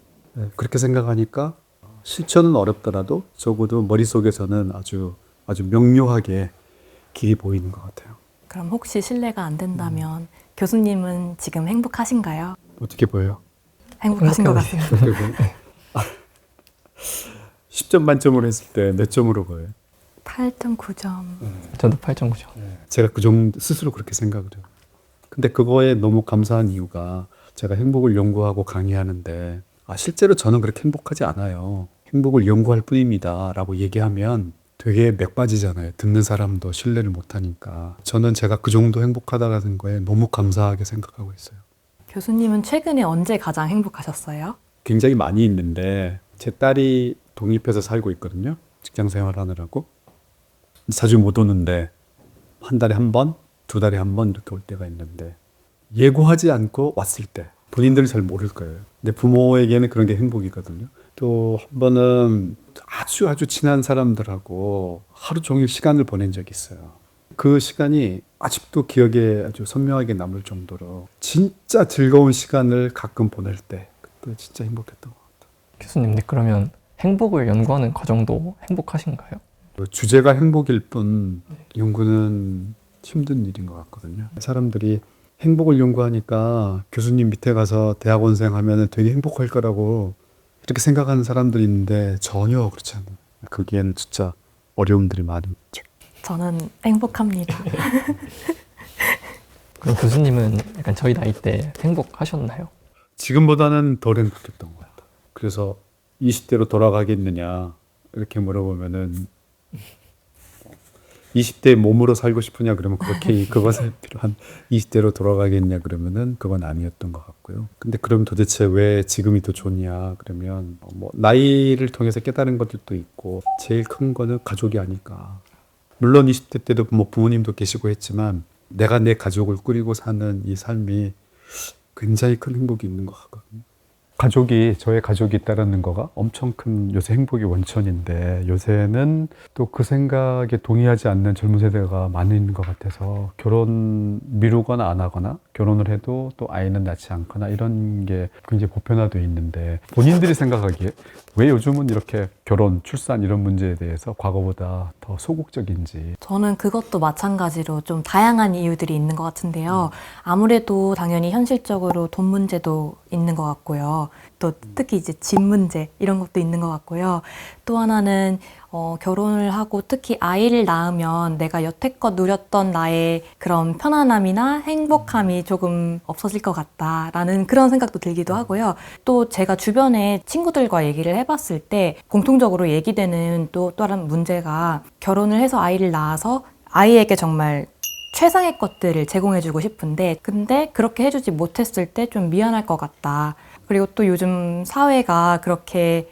그렇게 생각하니까 실천은 어렵더라도 적어도 머릿속에서는 아주 명료하게 길이 보이는 것 같아요. 그럼 혹시 실례가 안 된다면 교수님은 지금 행복하신가요? 어떻게 보여요? 행복하신 것 같아요. 어떻게 보여요? 10점 만점으로 했을 때 몇 점으로 보여요? 8.9점. 저도 8.9죠. 제가 그 정도 스스로 그렇게 생각을 해요. 근데 그거에 너무 감사한 이유가 제가 행복을 연구하고 강의하는데 실제로 저는 그렇게 행복하지 않아요. 행복을 연구할 뿐입니다 라고 얘기하면 되게 맥 빠지잖아요. 듣는 사람도 신뢰를 못하니까. 저는 제가 그 정도 행복하다는 거에 너무 감사하게 생각하고 있어요. 교수님은 최근에 언제 가장 행복하셨어요? 굉장히 많이 있는데 제 딸이 독립해서 살고 있거든요. 직장 생활하느라고. 자주 못 오는데 한 달에 한 번, 두 달에 한 번 이렇게 올 때가 있는데 예고하지 않고 왔을 때 본인들은 잘 모를 거예요. 근데 부모에게는 그런 게 행복이거든요. 또 한 번은 아주 친한 사람들하고 하루 종일 시간을 보낸 적이 있어요. 그 시간이 아직도 기억에 아주 선명하게 남을 정도로 진짜 즐거운 시간을 가끔 보낼 때 그때 진짜 행복했던 것 같아요. 교수님, 근데 그러면 행복을 연구하는 과정도 행복하신가요? 주제가 행복일 뿐 연구는 힘든 일인 것 같거든요. 사람들이 행복을 연구하니까 교수님 밑에 가서 대학원생 하면 되게 행복할 거라고 이렇게 생각하는 사람들이 있는데 전혀 그렇지 않아요. 거기에는 진짜 어려움들이 많죠. 저는 행복합니다. 그럼 교수님은 약간 저희 나이 때 행복하셨나요? 지금보다는 덜 행복했던 것 같아요. 그래서 20대로 돌아가겠느냐 이렇게 물어보면은 20대 몸으로 살고 싶으냐 그러면 그것에 필요한 20대로 돌아가겠냐 그러면은 그건 아니었던 것 같고요. 근데 그럼 도대체 왜 지금이 더 좋냐 그러면 뭐 나이를 통해서 깨달은 것들도 있고 제일 큰 거는 가족이 아닐까. 물론 20대 때도 뭐 부모님도 계시고 했지만 내가 내 가족을 꾸리고 사는 이 삶이 굉장히 큰 행복이 있는 것 같거든요. 저의 가족이 있다라는 거가 엄청 큰 요새 행복의 원천인데, 요새는 또 그 생각에 동의하지 않는 젊은 세대가 많은 것 같아서 결혼 미루거나 안 하거나, 결혼을 해도 또 아이는 낳지 않거나 이런 게 굉장히 보편화되어 있는데, 본인들이 생각하기에 왜 요즘은 이렇게 결혼, 출산 이런 문제에 대해서 과거보다 더 소극적인지. 저는 그것도 마찬가지로 좀 다양한 이유들이 있는 것 같은데요. 아무래도 당연히 현실적으로 돈 문제도 있는 것 같고요. 또 특히 이제 집 문제 이런 것도 있는 것 같고요. 또 하나는 결혼을 하고 특히 아이를 낳으면 내가 여태껏 누렸던 나의 그런 편안함이나 행복함이 조금 없어질 것 같다라는 그런 생각도 들기도 하고요. 또 제가 주변에 친구들과 얘기를 해봤을 때 공통적으로 얘기되는 또 다른 문제가, 결혼을 해서 아이를 낳아서 아이에게 정말 최상의 것들을 제공해주고 싶은데, 근데 그렇게 해주지 못했을 때 좀 미안할 것 같다. 그리고 또 요즘 사회가 그렇게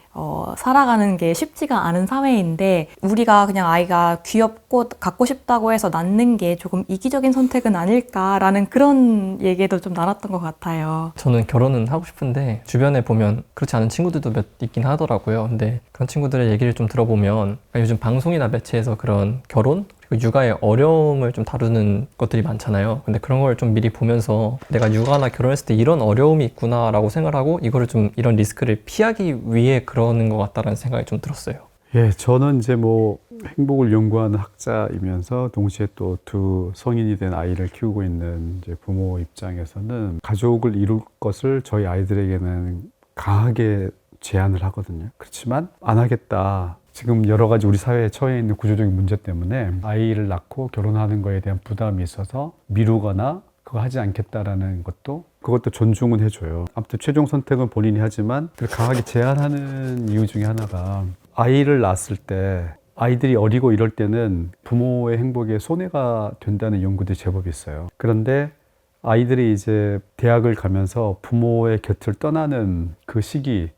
살아가는 게 쉽지가 않은 사회인데, 우리가 그냥 아이가 귀엽고 갖고 싶다고 해서 낳는 게 조금 이기적인 선택은 아닐까라는 그런 얘기도 좀 나눴던 것 같아요. 저는 결혼은 하고 싶은데 주변에 보면 그렇지 않은 친구들도 몇 있긴 하더라고요. 근데 그런 친구들의 얘기를 좀 들어보면 요즘 방송이나 매체에서 그런 결혼? 그리고 육아의 어려움을 좀 다루는 것들이 많잖아요. 근데 그런 걸 좀 미리 보면서 내가 육아나 결혼했을 때 이런 어려움이 있구나라고 생각을 하고, 이거를 좀 이런 리스크를 피하기 위해 그러는 것 같다라는 생각이 좀 들었어요. 예, 저는 이제 뭐 행복을 연구하는 학자이면서 동시에 또 두 성인이 된 아이를 키우고 있는 이제 부모 입장에서는 가족을 이룰 것을 저희 아이들에게는 강하게 제안을 하거든요. 그렇지만 안 하겠다. 지금 여러 가지 우리 사회에 처해 있는 구조적인 문제 때문에 아이를 낳고 결혼하는 거에 대한 부담이 있어서 미루거나 그거 하지 않겠다라는 그것도 존중은 해줘요. 아무튼 최종 선택은 본인이 하지만 강하게 제안하는 이유 중에 하나가, 아이를 낳았을 때 아이들이 어리고 이럴 때는 부모의 행복에 손해가 된다는 연구들이 제법 있어요. 그런데 아이들이 이제 대학을 가면서 부모의 곁을 떠나는 그 시기,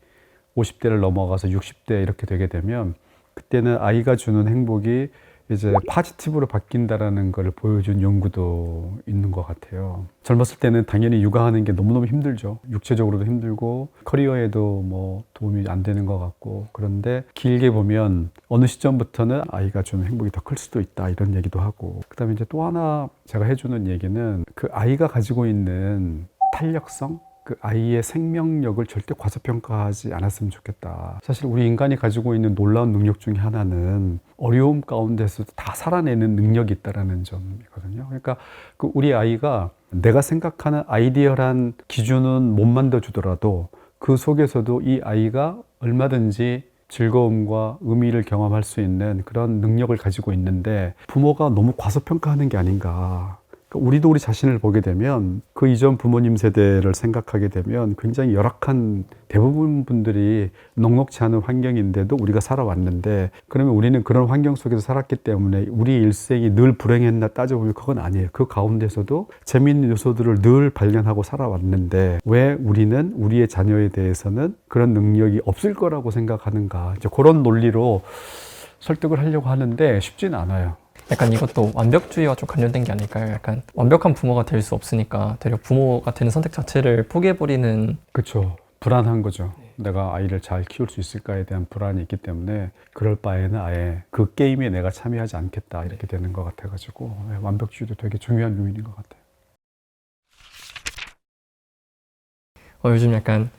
50대를 넘어가서 60대 이렇게 되게 되면, 그때는 아이가 주는 행복이 이제 파지티브로 바뀐다라는 걸 보여준 연구도 있는 것 같아요. 젊었을 때는 당연히 육아하는 게 너무너무 힘들죠. 육체적으로도 힘들고 커리어에도 뭐 도움이 안 되는 것 같고. 그런데 길게 보면 어느 시점부터는 아이가 주는 행복이 더 클 수도 있다, 이런 얘기도 하고. 그다음에 이제 또 하나 제가 해주는 얘기는, 그 아이가 가지고 있는 탄력성, 그 아이의 생명력을 절대 과소평가하지 않았으면 좋겠다. 사실 우리 인간이 가지고 있는 놀라운 능력 중에 하나는 어려움 가운데서도 다 살아내는 능력이 있다는 점이거든요. 그러니까 그 우리 아이가 내가 생각하는 아이디얼한 기준은 못 만들어주더라도 그 속에서도 이 아이가 얼마든지 즐거움과 의미를 경험할 수 있는 그런 능력을 가지고 있는데, 부모가 너무 과소평가하는 게 아닌가. 우리도 우리 자신을 보게 되면, 그 이전 부모님 세대를 생각하게 되면 굉장히 열악한, 대부분 분들이 넉넉지 않은 환경인데도 우리가 살아왔는데, 그러면 우리는 그런 환경 속에서 살았기 때문에 우리 일생이 늘 불행했나 따져보면 그건 아니에요. 그 가운데서도 재미있는 요소들을 늘 발견하고 살아왔는데, 왜 우리는 우리의 자녀에 대해서는 그런 능력이 없을 거라고 생각하는가. 이제 그런 논리로 설득을 하려고 하는데 쉽지는 않아요. 약간 이것도 완벽주의와 좀 관련된 게 아닐까요? 약간 완벽한 부모가 될 수 없으니까 되려 부모가 되는 선택 자체를 포기해버리는. 그렇죠. 불안한 거죠. 내가 아이를 잘 키울 수 있을까에 대한 불안이 있기 때문에, 그럴 바에는 아예 그 게임에 내가 참여하지 않겠다, 이렇게 되는 것 같아가지고, 완벽주의도 되게 중요한 요인인 것 같아요. 요즘 약간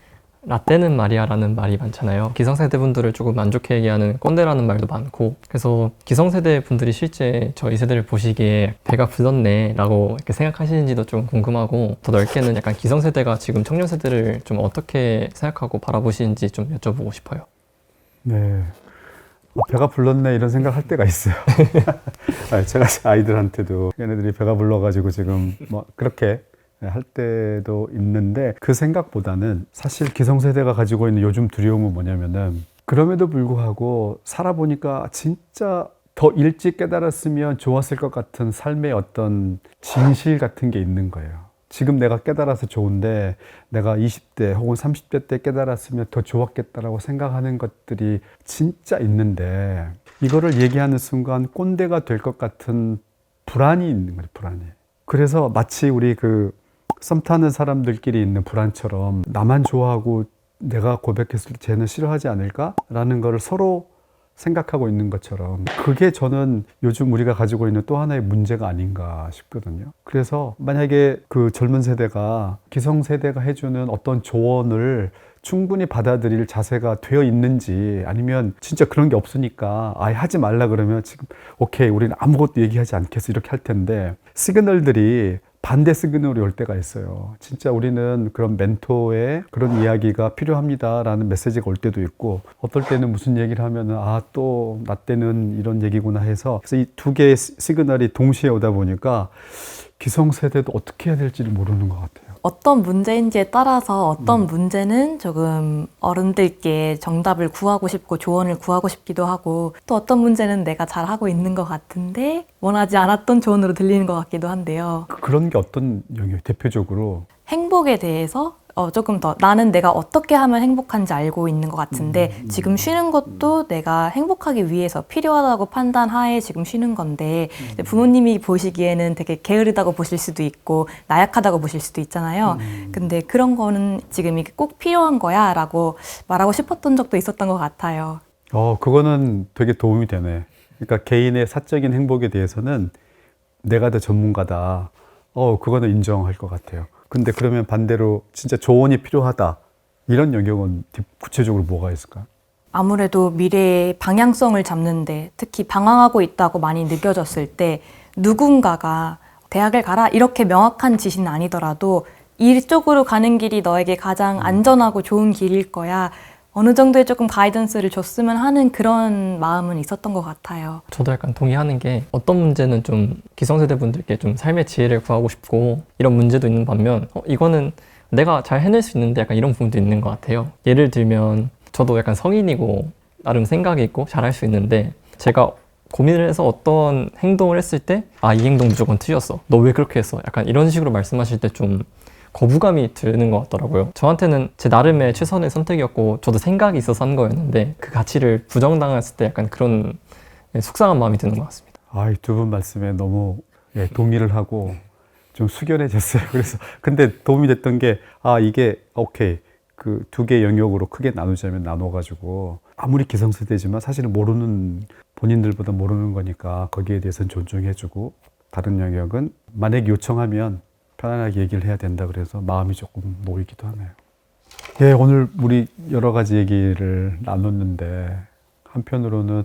라떼는 말이야라는 말이 많잖아요. 기성세대 분들을 조금 안 좋게 얘기하는 꼰대라는 말도 많고, 그래서 기성세대 분들이 실제 저희 세대를 보시기에 배가 불렀네 라고 이렇게 생각하시는지도 좀 궁금하고, 더 넓게는 약간 기성세대가 지금 청년세대를 좀 어떻게 생각하고 바라보시는지 좀 여쭤보고 싶어요. 네. 배가 불렀네 이런 생각할 때가 있어요. 제가 아이들한테도 얘네들이 배가 불러가지고 지금 뭐 그렇게 할 때도 있는데, 그 생각보다는 사실 기성세대가 가지고 있는 요즘 두려움은 뭐냐면은, 그럼에도 불구하고 살아보니까 진짜 더 일찍 깨달았으면 좋았을 것 같은 삶의 어떤 진실 같은 게 있는 거예요. 지금 내가 깨달아서 좋은데 내가 20대 혹은 30대 때 깨달았으면 더 좋았겠다라고 생각하는 것들이 진짜 있는데, 이거를 얘기하는 순간 꼰대가 될 것 같은 불안이 있는 거예요. 불안이. 그래서 마치 우리 썸 타는 사람들끼리 있는 불안처럼, 나만 좋아하고 내가 고백했을 때 쟤는 싫어하지 않을까라는 거를 서로 생각하고 있는 것처럼 그게 저는 요즘 우리가 가지고 있는 또 하나의 문제가 아닌가 싶거든요. 그래서 만약에 그 젊은 세대가 기성세대가 해주는 어떤 조언을 충분히 받아들일 자세가 되어 있는지 아니면 진짜 그런 게 없으니까 아예 하지 말라 그러면 지금 오케이 우리는 아무것도 얘기하지 않겠어 이렇게 할 텐데 시그널들이 반대 시그널이 올 때가 있어요. 진짜 우리는 그런 멘토의 그런 이야기가 필요합니다라는 메시지가 올 때도 있고 어떨 때는 무슨 얘기를 하면은 아, 또 나 때는 이런 얘기구나 해서 그래서 이 두 개의 시그널이 동시에 오다 보니까 기성세대도 어떻게 해야 될지를 모르는 것 같아요. 어떤 문제인지에 따라서 어떤 문제는 조금 어른들께 정답을 구하고 싶고 조언을 구하고 싶기도 하고 또 어떤 문제는 내가 잘하고 있는 것 같은데 원하지 않았던 조언으로 들리는 것 같기도 한데요. 그런 게 어떤 영역 대표적으로 행복에 대해서 조금 더 나는 내가 어떻게 하면 행복한지 알고 있는 것 같은데 지금 쉬는 것도 내가 행복하기 위해서 필요하다고 판단하에 지금 쉬는 건데 부모님이 보시기에는 되게 게으르다고 보실 수도 있고 나약하다고 보실 수도 있잖아요. 근데 그런 거는 지금 이게 꼭 필요한 거야 라고 말하고 싶었던 적도 있었던 것 같아요. 그거는 되게 도움이 되네. 그러니까 개인의 사적인 행복에 대해서는 내가 더 전문가다. 그거는 인정할 것 같아요. 근데 그러면 반대로 진짜 조언이 필요하다. 이런 영역은 구체적으로 뭐가 있을까? 아무래도 미래의 방향성을 잡는데 특히 방황하고 있다고 많이 느껴졌을 때 누군가가 대학을 가라 이렇게 명확한 지시는 아니더라도 이쪽으로 가는 길이 너에게 가장 안전하고 좋은 길일 거야. 어느 정도의 조금 가이던스를 줬으면 하는 그런 마음은 있었던 것 같아요. 저도 약간 동의하는 게 어떤 문제는 좀 기성세대 분들께 좀 삶의 지혜를 구하고 싶고 이런 문제도 있는 반면 이거는 내가 잘 해낼 수 있는데 약간 이런 부분도 있는 것 같아요. 예를 들면 저도 약간 성인이고 나름 생각이 있고 잘할 수 있는데 제가 고민을 해서 어떤 행동을 했을 때 이 행동 무조건 틀렸어. 너 왜 그렇게 했어? 약간 이런 식으로 말씀하실 때 좀 거부감이 드는 것 같더라고요. 저한테는 제 나름의 최선의 선택이었고 저도 생각이 있어서 한 거였는데 그 가치를 부정당했을 때 약간 그런 속상한 마음이 드는 것 같습니다. 이 두 분 말씀에 너무 동의를 하고 좀 숙연해졌어요. 그래서 근데 도움이 됐던 게 이게 오케이 그 두 개 영역으로 크게 나누자면 나눠가지고 아무리 기성세대지만 사실은 모르는 본인들보다 모르는 거니까 거기에 대해서는 존중해주고 다른 영역은 만약에 요청하면 편안하게 얘기를 해야 된다 그래서 마음이 조금 놓이기도 하네요. 오늘 우리 여러 가지 얘기를 나눴는데 한편으로는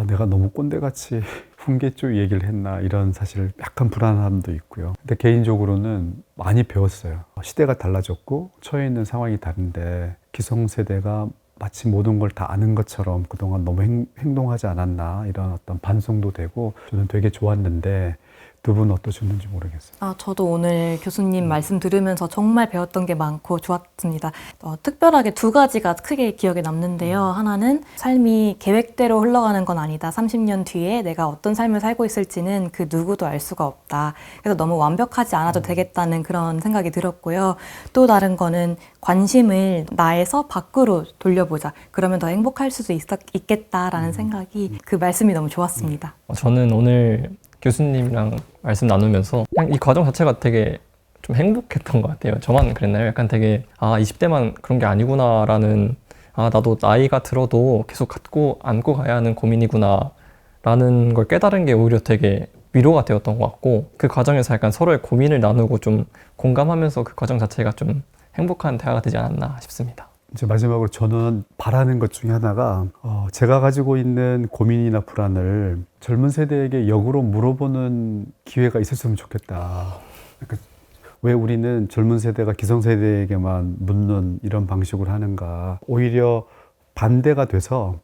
내가 너무 꼰대같이 훈계쪽 얘기를 했나 이런 사실 약간 불안함도 있고요. 근데 개인적으로는 많이 배웠어요. 시대가 달라졌고 처해 있는 상황이 다른데 기성세대가 마치 모든 걸 다 아는 것처럼 그동안 너무 행동하지 않았나 이런 어떤 반성도 되고 저는 되게 좋았는데 두 분 어떠셨는지 모르겠어요. 저도 오늘 교수님 말씀 들으면서 정말 배웠던 게 많고 좋았습니다. 특별하게 두 가지가 크게 기억에 남는데요. 하나는 삶이 계획대로 흘러가는 건 아니다. 30년 뒤에 내가 어떤 삶을 살고 있을지는 그 누구도 알 수가 없다. 그래서 너무 완벽하지 않아도 되겠다는 그런 생각이 들었고요. 또 다른 거는 관심을 나에서 밖으로 돌려보자. 그러면 더 행복할 수도 있겠다라는 생각이 그 말씀이 너무 좋았습니다. 저는 오늘 교수님이랑 말씀 나누면서 그냥 이 과정 자체가 되게 좀 행복했던 것 같아요. 저만 그랬나요? 약간 되게 20대만 그런 게 아니구나라는 나도 나이가 들어도 계속 안고 가야 하는 고민이구나 라는 걸 깨달은 게 오히려 되게 위로가 되었던 것 같고 그 과정에서 약간 서로의 고민을 나누고 좀 공감하면서 그 과정 자체가 좀 행복한 대화가 되지 않았나 싶습니다. 이제 마지막으로 저는 바라는 것 중에 하나가 제가 가지고 있는 고민이나 불안을 젊은 세대에게 역으로 물어보는 기회가 있었으면 좋겠다. 그러니까 왜 우리는 젊은 세대가 기성세대에게만 묻는 이런 방식으로 하는가. 오히려 반대가 돼서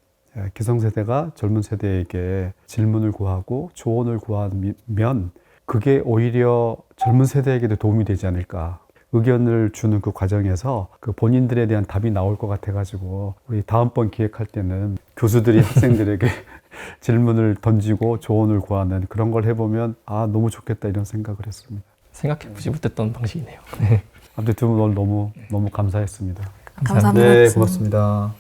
기성세대가 젊은 세대에게 질문을 구하고 조언을 구하면 그게 오히려 젊은 세대에게도 도움이 되지 않을까. 의견을 주는 그 과정에서 그 본인들에 대한 답이 나올 것 같아가지고 우리 다음번 기획할 때는 교수들이 학생들에게 질문을 던지고 조언을 구하는 그런 걸 해보면 너무 좋겠다 이런 생각을 했습니다. 생각해보지 못했던 방식이네요. 아무튼 두 분 오늘 너무 감사했습니다. 감사합니다. 네, 고맙습니다.